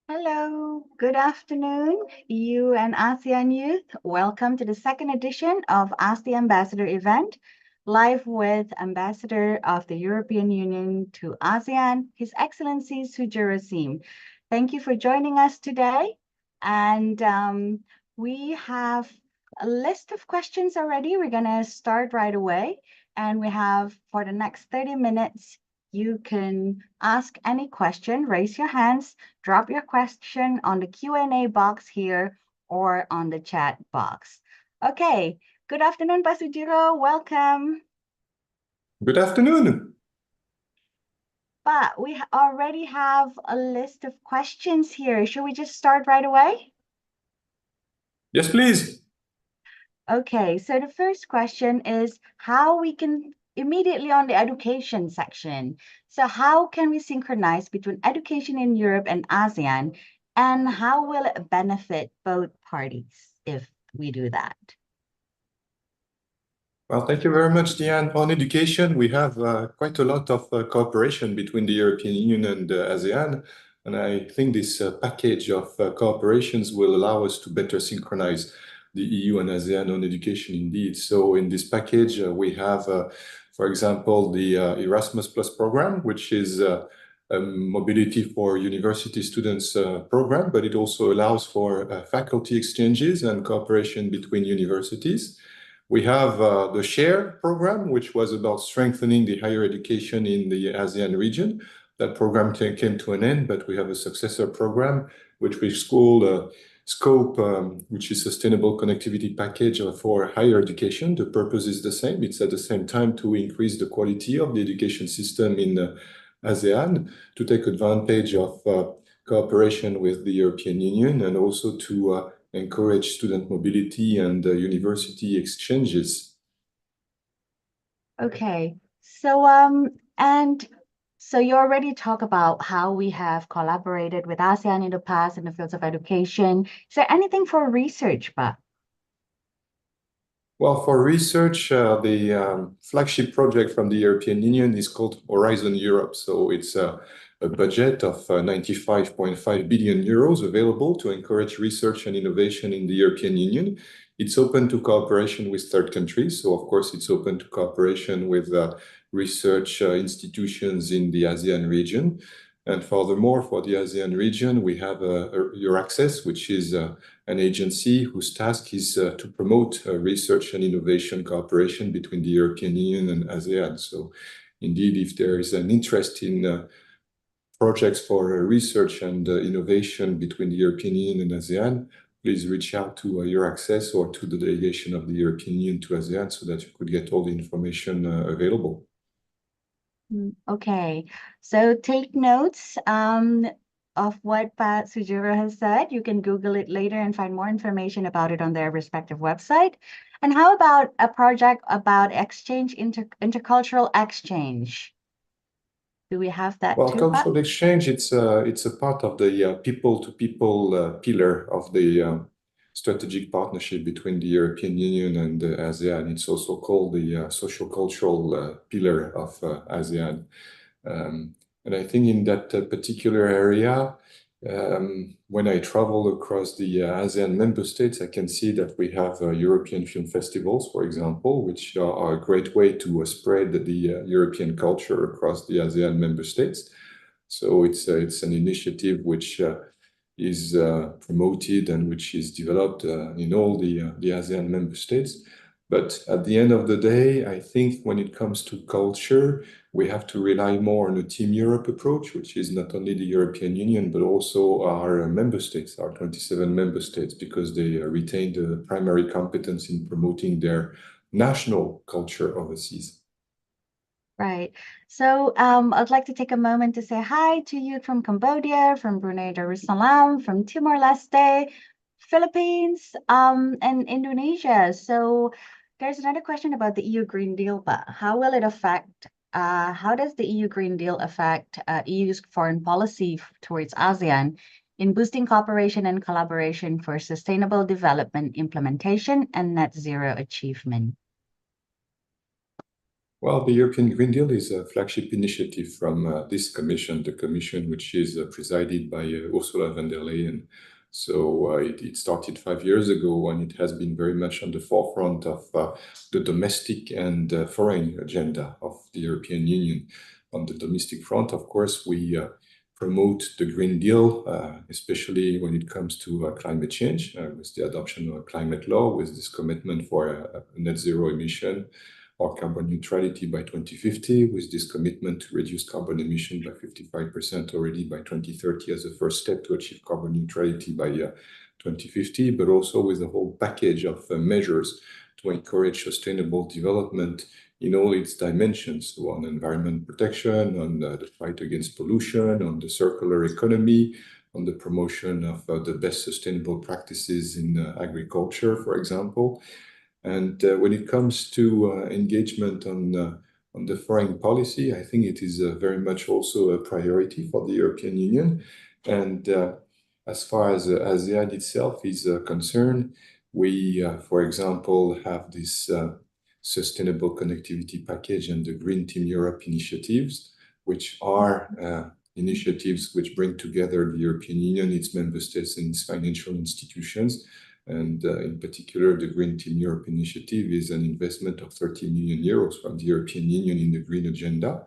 Hello, good afternoon, EU and ASEAN youth. Welcome to the second edition of Ask the Ambassador event, live with Ambassador of the European Union to ASEAN, His Excellency Sujiro. Thank you for joining us today. And we have a list of questions already. We're going to start right away. And we have for the next 30 minutes, you can ask any question, raise your hands, drop your question on the Q&A box here or on the chat box. Okay, good afternoon, Pak Sujiro. Welcome. Good afternoon. But we already have a list of questions here. Should we just start right away? Yes, please. Okay, so the first question is how we can immediately on the education section. So how can we synchronize between education in Europe and ASEAN, and how will it benefit both parties if we do that? Well, thank you very much, Diane. On education, we have quite a lot of cooperation between the European Union and ASEAN. And I think this package of cooperations will allow us to better synchronize the EU and ASEAN on education indeed. So in this package, we have, for example, the Erasmus Plus program, which is a mobility for university students program, but it also allows for faculty exchanges and cooperation between universities. We have the SHARE program, which was about strengthening the higher education in the ASEAN region. That program came to an end, but we have a successor program, which we call SCOPE, which is Sustainable Connectivity Package for Higher Education. The purpose is the same. It's at the same time to increase the quality of the education system in ASEAN, to take advantage of cooperation with the European Union, and also to encourage student mobility and university exchanges. Okay, so so you already talked about how we have collaborated with ASEAN in the past in the fields of education. Is there anything for research, Pak? Well, for research, the flagship project from the European Union is called Horizon Europe. So it's a budget of 95.5 billion euros available to encourage research and innovation in the European Union. It's open to cooperation with third countries. So, of course, it's open to cooperation with research institutions in the ASEAN region. And furthermore, for the ASEAN region, we have Euraccess, which is an agency whose task is to promote research and innovation cooperation between the European Union and ASEAN. So indeed, if there is an interest in projects for research and innovation between the European Union and ASEAN, please reach out to Euraccess or to the delegation of the European Union to ASEAN so that you could get all the information available. Okay, so take notes of what Pat Sujiro has said. You can Google it later and find more information about it on their respective website. And how about a project about exchange, intercultural exchange? Do we have that Well, too, Pat? cultural exchange, it's a part of the people-to-people pillar of the strategic partnership between the European Union and ASEAN. It's also called the social-cultural pillar of ASEAN. And I think in that particular area, when I travel across the ASEAN member states, I can see that we have European film festivals, for example, which are a great way to spread the European culture across the ASEAN member states. So it's an initiative which is promoted and which is developed in all the ASEAN member states. But at the end of the day, I think when it comes to culture, we have to rely more on a Team Europe approach, which is not only the European Union, but also our member states, our 27 member states, because they retain the primary competence in promoting their national culture overseas. Right. So I'd like to take a moment to say hi to you from Cambodia, from Brunei Darussalam, from Timor-Leste, Philippines, and Indonesia. So there's another question about the EU Green Deal, but how will it affect, how does the EU Green Deal affect EU's foreign policy towards ASEAN in boosting cooperation and collaboration for sustainable development implementation and net zero achievement? Well, the European Green Deal is a flagship initiative from this commission, the commission which is presided by Ursula von der Leyen. So it started 5 years ago, and it has been very much on the forefront of the domestic and foreign agenda of the European Union. On the domestic front, of course, we promote the Green Deal, especially when it comes to climate change, with the adoption of a climate law, with this commitment for a net zero emission or carbon neutrality by 2050, with this commitment to reduce carbon emission by 55% already by 2030 as a first step to achieve carbon neutrality by 2050, but also with a whole package of measures to encourage sustainable development in all its dimensions, so on environment protection, on the fight against pollution, on the circular economy, on the promotion of the best sustainable practices in agriculture, for example. And when it comes to engagement on the foreign policy, I think it is very much also a priority for the European Union. And as far as ASEAN itself is concerned, we, for example, have this sustainable connectivity package and the Green Team Europe initiatives, which are initiatives which bring together the European Union, its member states, and its financial institutions. And in particular, the Green Team Europe initiative is an investment of 30 million euros from the European Union in the green agenda.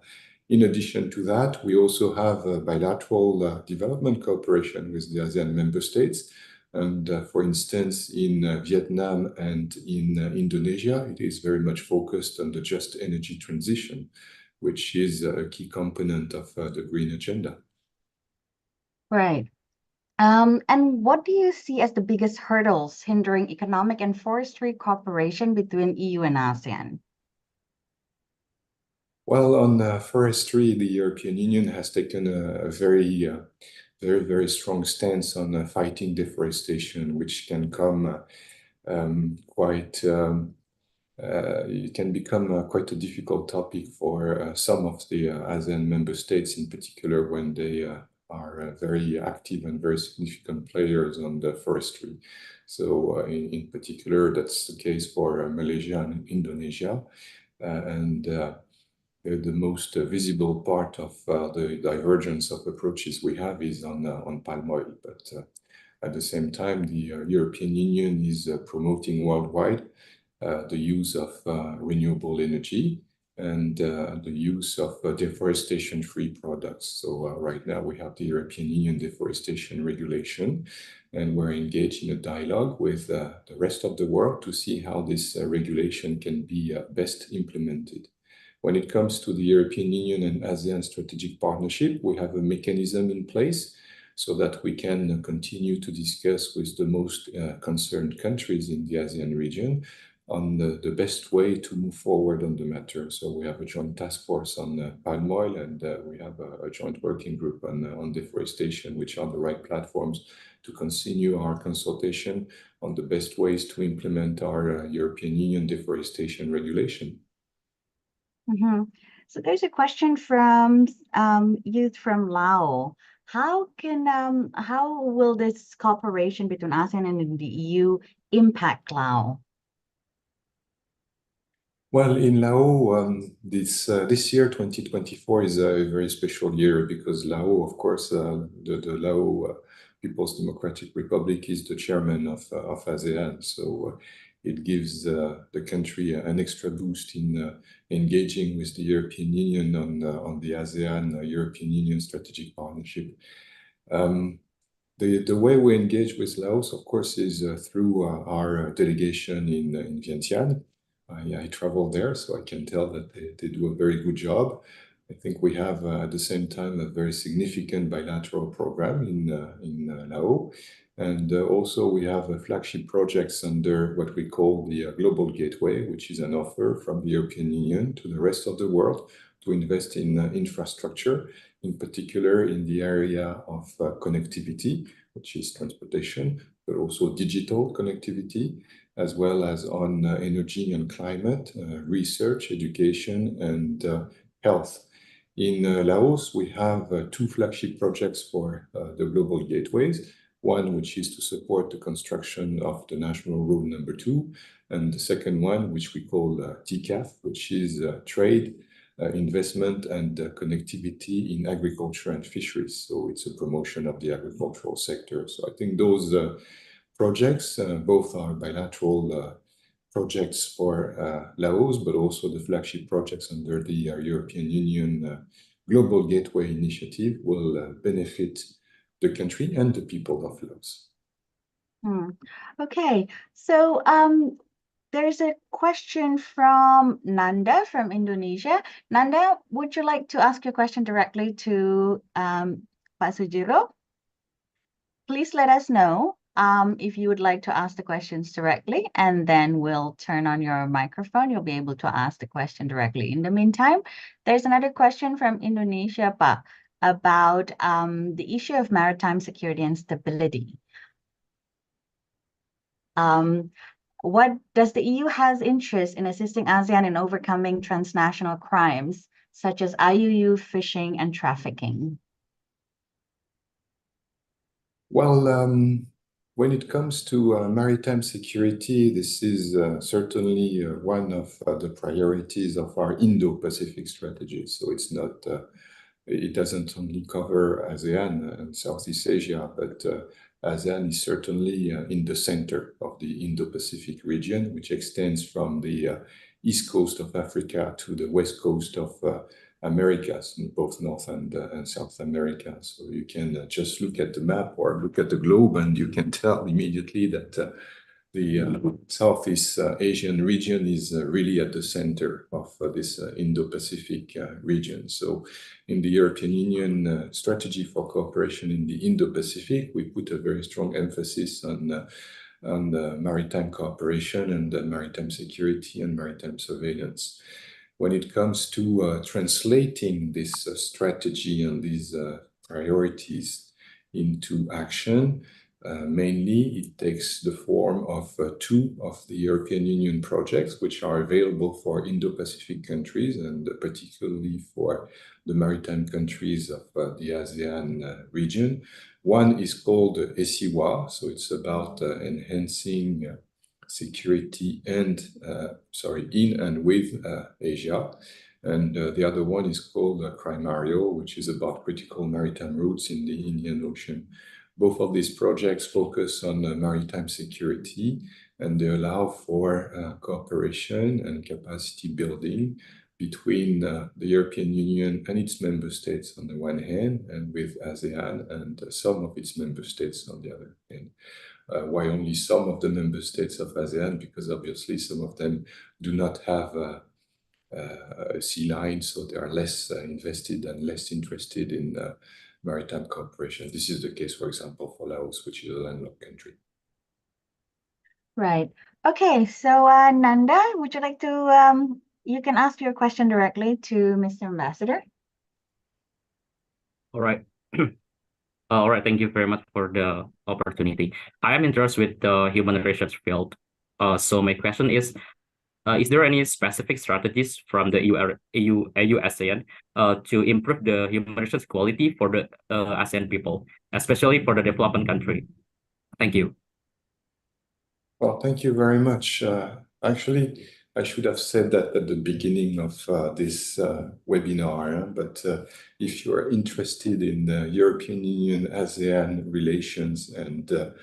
In addition to that, we also have a bilateral development cooperation with the ASEAN member states. And for instance, in Vietnam and in Indonesia, it is very much focused on the just energy transition, which is a key component of the green agenda. Right. And what do you see as the biggest hurdles hindering economic and forestry cooperation between EU and ASEAN? Well, on forestry, the European Union has taken a very strong stance on fighting deforestation, which can come quite it can become quite a difficult topic for some of the ASEAN member states, in particular when they are very active and very significant players on the forestry. So in particular, that's the case for Malaysia and Indonesia. And the most visible part of the divergence of approaches we have is on palm oil. But at the same time, the European Union is promoting worldwide the use of renewable energy and the use of deforestation-free products. So right now we have the European Union deforestation regulation, and we're engaged in a dialogue with the rest of the world to see how this regulation can be best implemented. When it comes to the European Union and ASEAN strategic partnership, we have a mechanism in place so that we can continue to discuss with the most concerned countries in the ASEAN region on the best way to move forward on the matter. So we have a joint task force on palm oil, and we have a joint working group on deforestation, which are the right platforms to continue our consultation on the best ways to implement our European Union deforestation regulation. Mm-hmm. So there's a question from youth from Laos. How will this cooperation between ASEAN and the EU impact Laos? Well, in Laos, this year, 2024, is a very special year because Laos, of course, the Laos People's Democratic Republic is the chairman of ASEAN. So it gives the country an extra boost in engaging with the European Union on the ASEAN European Union strategic partnership. The way we engage with Laos, of course, is through our delegation in Vientiane. I travel there, so I can tell that they do a very good job. I think we have at the same time a very significant bilateral program in Laos. And also we have flagship projects under what we call the Global Gateway, which is an offer from the European Union to the rest of the world to invest in infrastructure, in particular in the area of connectivity, which is transportation, but also digital connectivity, as well as on energy and climate, research, education, and health. In Laos, we have two flagship projects for the Global Gateways. One, which is to support the construction of the National Road number 2, and the second one, which we call TCAF, which is trade, investment and connectivity in agriculture and fisheries. So it's a promotion of the agricultural sector. So I think those projects, both are bilateral projects for Laos, but also the flagship projects under the European Union Global Gateway Initiative will benefit the country and the people of Laos. Okay, so there's a question from Nanda from Indonesia. Nanda, would you like to ask your question directly to Pak Sujiro? Please let us know if you would like to ask the questions directly, and then we'll turn on your microphone. You'll be able to ask the question directly. In the meantime, there's another question from Indonesia, Pak, about the issue of maritime security and stability. What does the EU has interest in assisting ASEAN in overcoming transnational crimes such as IUU, fishing, and trafficking? Well, when it comes to maritime security, this is certainly one of the priorities of our Indo-Pacific strategy. So it's not, it doesn't only cover ASEAN and Southeast Asia, but ASEAN is certainly in the center of the Indo-Pacific region, which extends from the east coast of Africa to the west coast of Americas, in both North and South America. So you can just look at the map or look at the globe, and you can tell immediately that the Southeast Asian region is really at the center of this Indo-Pacific region. So in the European Union strategy for cooperation in the Indo-Pacific, we put a very strong emphasis on maritime cooperation and maritime security and maritime surveillance. When it comes to translating this strategy and these priorities into action, mainly it takes the form of two of the European Union projects, which are available for Indo-Pacific countries and particularly for the maritime countries of the ASEAN region. One is called ESIWA, so it's about enhancing security and in and with Asia. And the other one is called Crimario, which is about critical maritime routes in the Indian Ocean. Both of these projects focus on maritime security, and they allow for cooperation and capacity building between the European Union and its member states on the one hand, and with ASEAN and some of its member states on the other hand. Why only some of the member states of ASEAN? Because obviously some of them do not have sea line, so they are less invested and less interested in maritime cooperation. This is the case, for example, for Laos, which is a landlocked country. Right. Okay, so Nanda, would you like to, you can ask your question directly to Mr. Ambassador. All right. All right. Thank you very much for the opportunity. I am interested with the human research field. So my question is there any specific strategies from the EU ASEAN to improve the human resource quality for the ASEAN people, especially for the development country? Thank you. Well, thank you very much. Actually, I should have said that at the beginning of this webinar, but if you are interested in the European Union ASEAN relations and the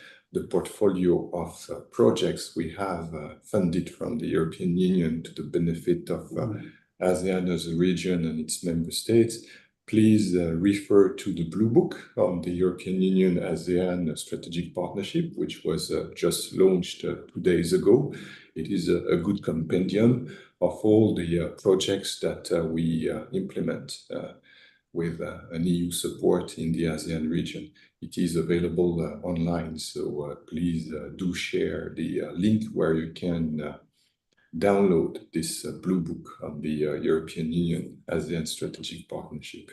portfolio of projects we have funded from the European Union to the benefit of ASEAN as a region and its member states, please refer to the Blue Book on the European Union ASEAN Strategic Partnership, which was just launched 2 days ago. It is a good compendium of all the projects that we implement with an EU support in the ASEAN region. It is available online, so please do share the link where you can download this Blue Book on the European Union ASEAN Strategic Partnership.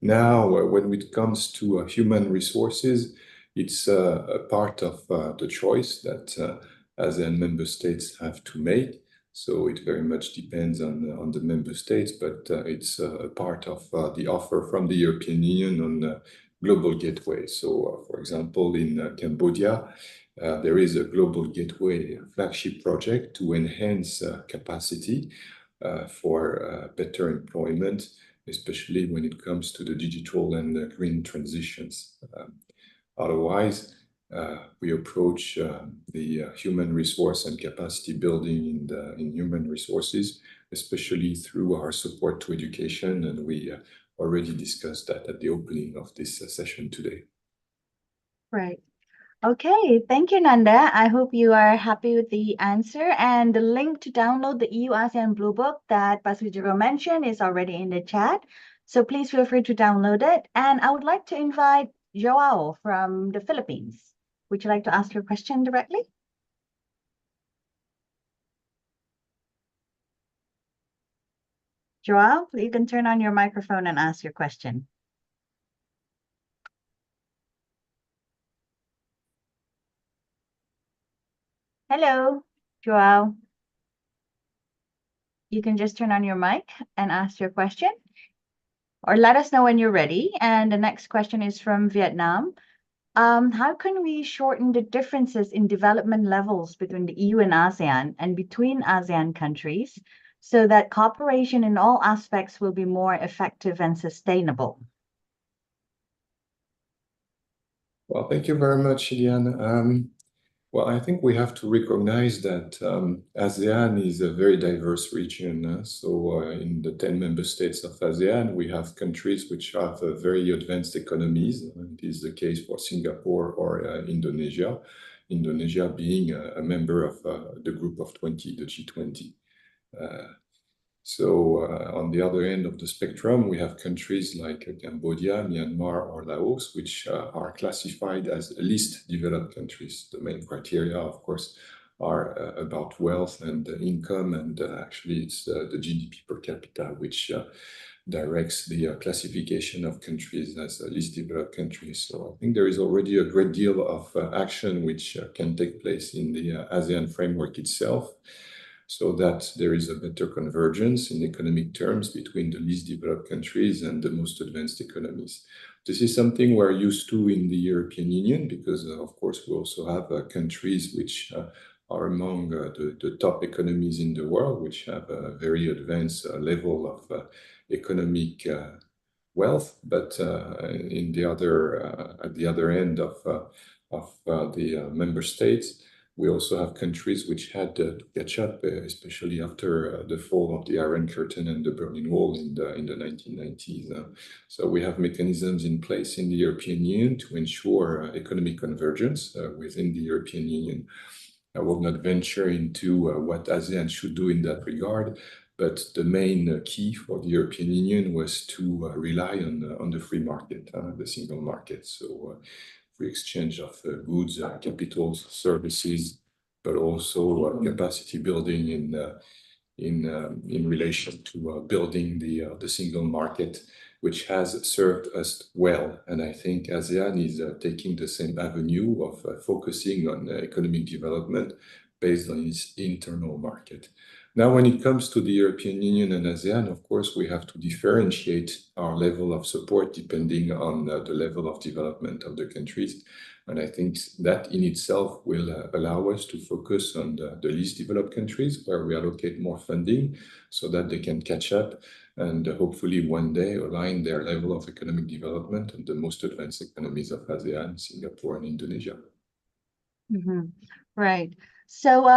Now, when it comes to human resources, it's a part of the choice that ASEAN member states have to make. So it very much depends on the member states, but it's a part of the offer from the European Union on Global Gateway. So, for example, in Cambodia, there is a Global Gateway flagship project to enhance capacity for better employment, especially when it comes to the digital and green transitions. Otherwise, we approach the human resource and capacity building in human resources, especially through our support to education, and we already discussed that at the opening of this session today. Right. Okay, thank you, Nanda. I hope you are happy with the answer. And the link to download the EU ASEAN Blue Book that Sujiro mentioned is already in the chat. So please feel free to download it. And I would like to invite Joao from the Philippines. Would you like to ask your question directly? Joao, you can turn on your microphone and ask your question. Hello, Joao. You can just turn on your mic and ask your question, or let us know when you're ready. And the next question is from Vietnam. How can we shorten the differences in development levels between the EU and ASEAN and between ASEAN countries so that cooperation in all aspects will be more effective and sustainable? Well, thank you very much, Ilian. Well, I think we have to recognize that ASEAN is a very diverse region. So in the 10 member states of ASEAN, we have countries which have very advanced economies. It is the case for Singapore or Indonesia. Indonesia being a member of the group of 20, the G20. On the other end of the spectrum, we have countries like Cambodia, Myanmar, or Laos, which are classified as least developed countries. The main criteria, of course, are about wealth and income, and actually it's the GDP per capita, which directs the classification of countries as least developed countries. So I think there is already a great deal of action which can take place in the ASEAN framework itself, so that there is a better convergence in economic terms between the least developed countries and the most advanced economies. This is something we're used to in the European Union because, of course, we also have countries which are among the top economies in the world, which have a very advanced level of economic wealth. But at the other end of the member states, we also have countries which had to catch up, especially after the fall of the Iron Curtain and the Berlin Wall in the 1990s. So we have mechanisms in place in the European Union to ensure economic convergence within the European Union. I will not venture into what ASEAN should do in that regard, But the main key for the European Union was to rely on the free market, the single market. So free exchange of goods, capitals, services, but also capacity building in relation to building the single market, which has served us well. And I think ASEAN is taking the same avenue of focusing on economic development based on its internal market. Now, when it comes to the European Union and ASEAN, of course, we have to differentiate our level of support depending on the level of development of the countries. And I think that in itself will allow us to focus on the least developed countries where we allocate more funding so that they can catch up and hopefully one day align their level of economic development and the most advanced economies of ASEAN, Singapore and Indonesia. Right. So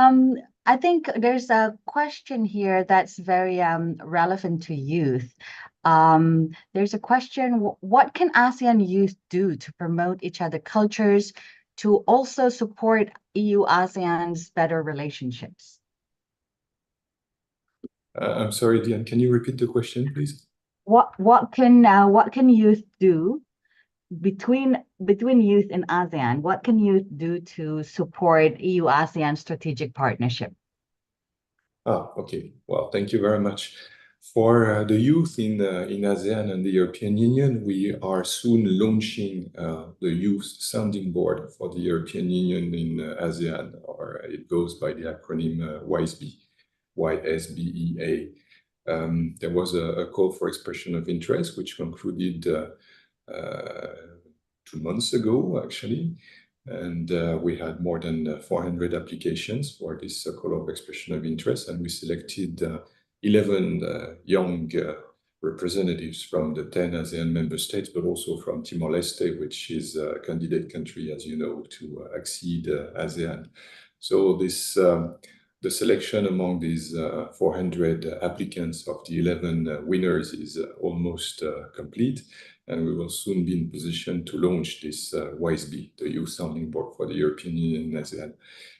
I think there's a question here that's very relevant to youth. There's a question, what can ASEAN youth do to promote each other cultures, to also support EU-ASEAN's better relationships? I'm sorry, Diane, can you repeat the question, please? What can youth do between youth and ASEAN? What can youth do to support EU-ASEAN strategic partnership? Okay. Well, thank you very much. For the youth in ASEAN and the European Union, we are soon launching the Youth Sounding Board for the European Union in ASEAN, or it goes by the acronym YSBEA. There was a call for expression of interest, which concluded 2 months ago, actually. And we had more than 400 applications for this call of expression of interest, and we selected 11 young representatives from the 10 ASEAN member states, but also from Timor-Leste, which is a candidate country, as you know, to accede ASEAN. So this the selection among these 400 applicants of the 11 winners is almost complete, and we will soon be in position to launch this YSBEA, the Youth Sounding Board for the European Union and ASEAN.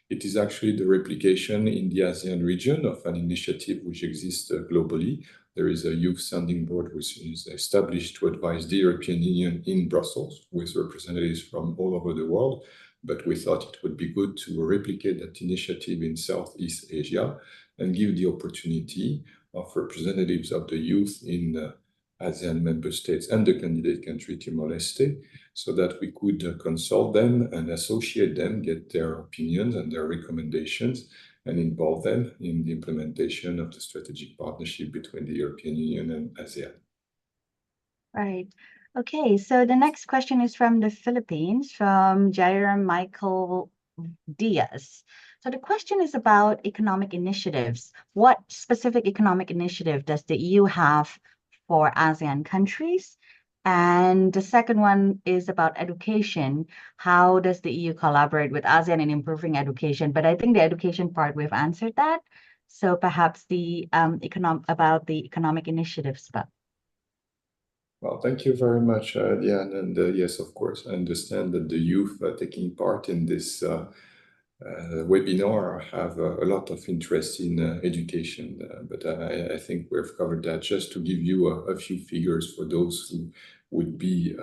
It is actually the replication in the ASEAN region of an initiative which exists globally. There is a Youth Sounding Board which is established to advise the European Union in Brussels with representatives from all over the world. But we thought it would be good to replicate that initiative in Southeast Asia and give the opportunity of representatives of the youth in ASEAN member states and the candidate country Timor-Leste, so that we could consult them and associate them, get their opinions and their recommendations, and involve them in the implementation of the strategic partnership between the European Union and ASEAN. Right. Okay, so the next question is from the Philippines, from Jairam Michael Diaz. So the question is about economic initiatives. What specific economic initiative does the EU have for ASEAN countries? And the second one is about education. How does the EU collaborate with ASEAN in improving education? But I think the education part, we've answered that. So perhaps the economic initiatives. But well, thank you very much, Diane. And yes, of course, I understand that the youth taking part in this webinar have a lot of interest in education, but I think we've covered that. Just to give you a few figures for those who would be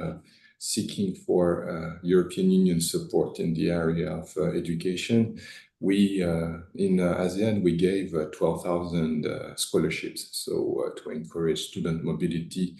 seeking for European Union support in the area of education. We, in ASEAN, we gave 12,000 scholarships, so to encourage student mobility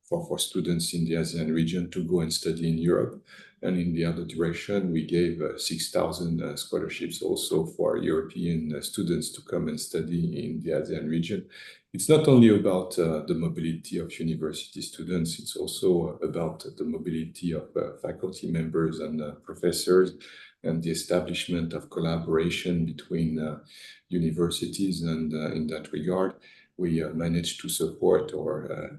for students in the ASEAN region to go and study in Europe. And in the other direction, we gave 6,000 scholarships also for European students to come and study in the ASEAN region. It's not only about the mobility of university students, it's also about the mobility of faculty members and professors, and the establishment of collaboration between universities. And in that regard, we managed to support or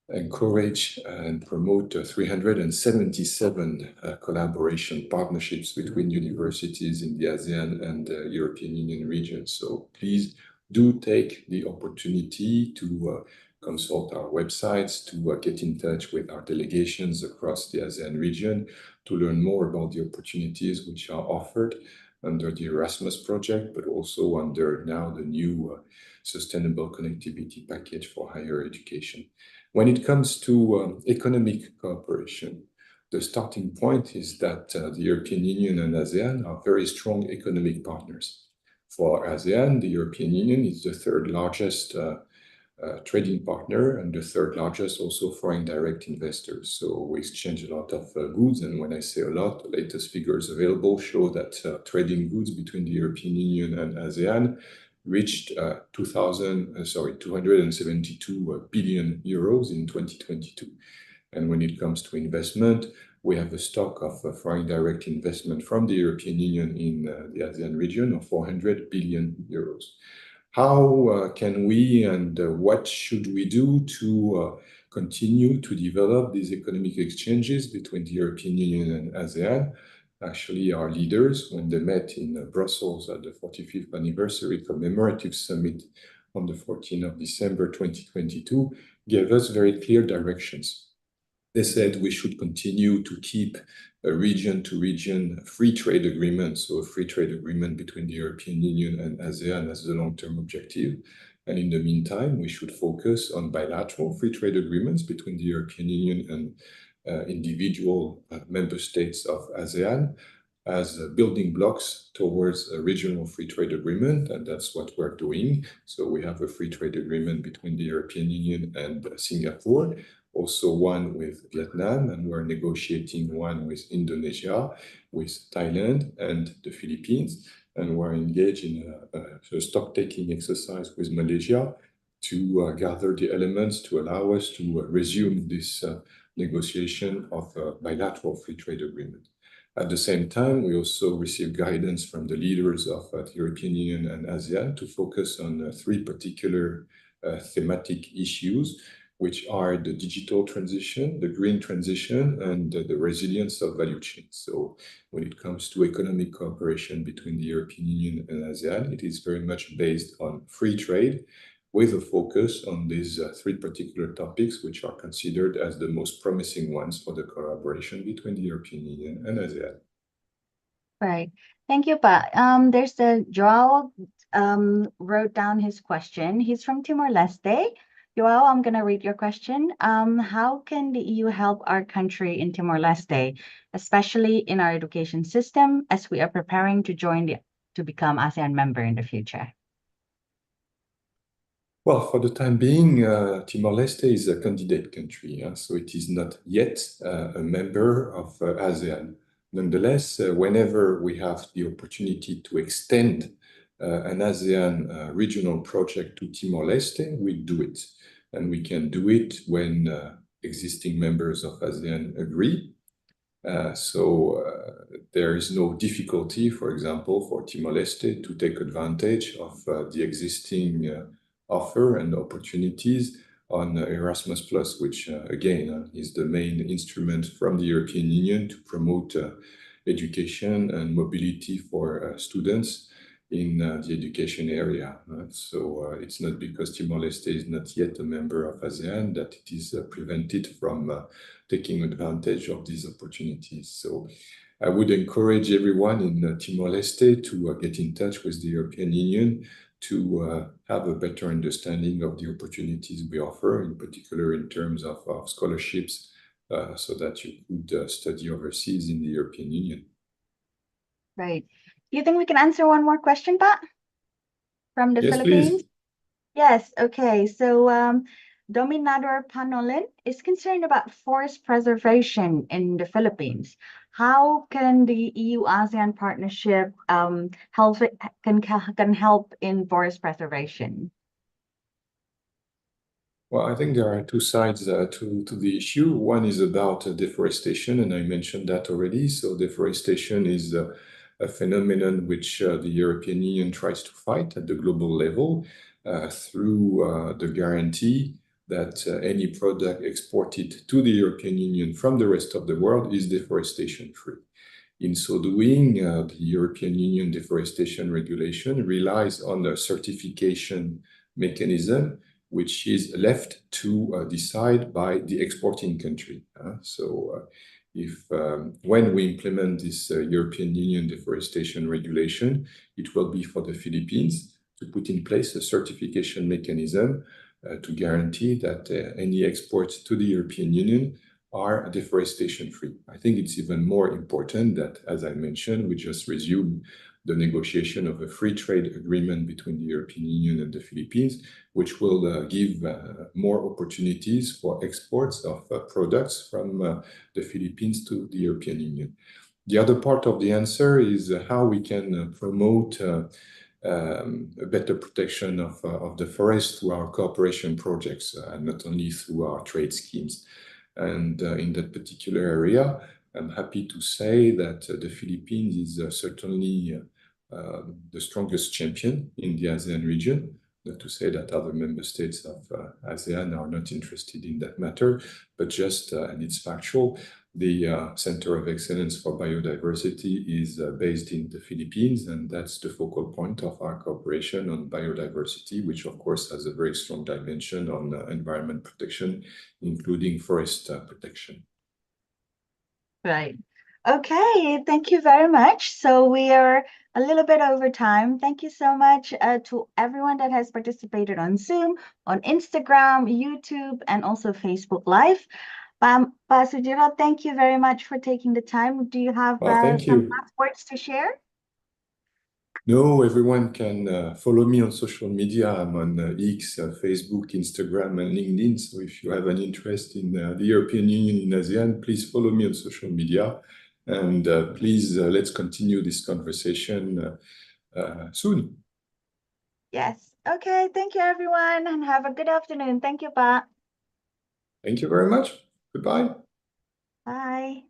encourage and promote 377 collaboration partnerships between universities in the ASEAN and European Union region. So please do take the opportunity to consult our websites, to get in touch with our delegations across the ASEAN region, to learn more about the opportunities which are offered. under the Erasmus project, but also under now the new Sustainable Connectivity Package for Higher Education. When it comes to economic cooperation, the starting point is that the European Union and ASEAN are very strong economic partners. For ASEAN, the European Union is the third largest trading partner and the third largest also foreign direct investors. So we exchange a lot of goods, and when I say a lot, the latest figures available show that trading goods between the European Union and ASEAN reached 272 billion euros in 2022. And when it comes to investment, we have a stock of foreign direct investment from the European Union in the ASEAN region of 400 billion euros. How can we and what should we do to continue to develop these economic exchanges between the European Union and ASEAN? Actually, our leaders, when they met in Brussels at the 45th anniversary commemorative summit on the 14th of December 2022, gave us very clear directions. They said we should continue to keep a region-to-region free trade agreement, so a free trade agreement between the European Union and ASEAN as the long-term objective. And in the meantime, we should focus on bilateral free trade agreements between the European Union and individual member states of ASEAN as building blocks towards a regional free trade agreement, and that's what we're doing. So we have a free trade agreement between the European Union and Singapore, also one with Vietnam, and we're negotiating one with Indonesia, with Thailand and the Philippines, and we're engaged in a stock-taking exercise with Malaysia to gather the elements to allow us to resume this negotiation of a bilateral free trade agreement. At the same time, we also received guidance from the leaders of the European Union and ASEAN to focus on three particular thematic issues, which are the digital transition, the green transition, and the resilience of value chains. So when it comes to economic cooperation between the European Union and ASEAN, it is very much based on free trade, with a focus on these three particular topics, which are considered as the most promising ones for the collaboration between the European Union and ASEAN. Right. Thank you, Pa. There's Joao wrote down his question. He's from Timor-Leste. Joao, I'm going to read your question. How can the EU help our country in Timor-Leste, especially in our education system, as we are preparing to become ASEAN member in the future? Well, for the time being, Timor-Leste is a candidate country, so it is not yet a member of ASEAN. Nonetheless, whenever we have the opportunity to extend an ASEAN regional project to Timor-Leste, we do it. And we can do it when existing members of ASEAN agree. So there is no difficulty, for example, for Timor-Leste to take advantage of the existing offer and opportunities on Erasmus+, which again is the main instrument from the European Union to promote education and mobility for students in the education area. So it's not because Timor-Leste is not yet a member of ASEAN that it is prevented from taking advantage of these opportunities. So I would encourage everyone in Timor-Leste to get in touch with the European Union to have a better understanding of the opportunities we offer, in particular in terms of scholarships, so that you could study overseas in the European Union. Right. Do you think we can answer one more question, Pat, from the Philippines? Please. Yes, okay. So Dominador Panolin is concerned about forest preservation in the Philippines. How can the EU-ASEAN partnership can help in forest preservation? Well, I think there are two sides to the issue. One is about deforestation, and I mentioned that already. So deforestation is a phenomenon which the European Union tries to fight at the global level through the guarantee that any product exported to the European Union from the rest of the world is deforestation-free. In so doing, the European Union deforestation regulation relies on a certification mechanism which is left to decide by the exporting country. So when we implement this European Union deforestation regulation, it will be for the Philippines to put in place a certification mechanism to guarantee that any exports to the European Union are deforestation free. I think it's even more important that, as I mentioned, we just resumed the negotiation of a free trade agreement between the European Union and the Philippines, which will give more opportunities for exports of products from the Philippines to the European Union. The other part of the answer is how we can promote a better protection of the forest through our cooperation projects, and not only through our trade schemes. And in that particular area, I'm happy to say that the Philippines is certainly the strongest champion in the ASEAN region. Not to say that other member states of ASEAN are not interested in that matter, but just, and it's factual, the Center of Excellence for Biodiversity is based in the Philippines, and that's the focal point of our cooperation on biodiversity, which of course has a very strong dimension on environment protection, including forest protection. Right. Okay, thank you very much. So we are a little bit over time. Thank you so much to everyone that has participated on Zoom, on Instagram, YouTube, and also Facebook Live. Sujiro, thank you very much for taking the time. Do you have Thank some you. last words to share? No, everyone can follow me on social media. I'm on X, Facebook, Instagram, and LinkedIn. So if you have an interest in the European Union in ASEAN, please follow me on social media. And please, let's continue this conversation soon. Yes. Okay. Thank you, everyone, and have a good afternoon. Thank you, Pa. Thank you very much. Goodbye. Bye.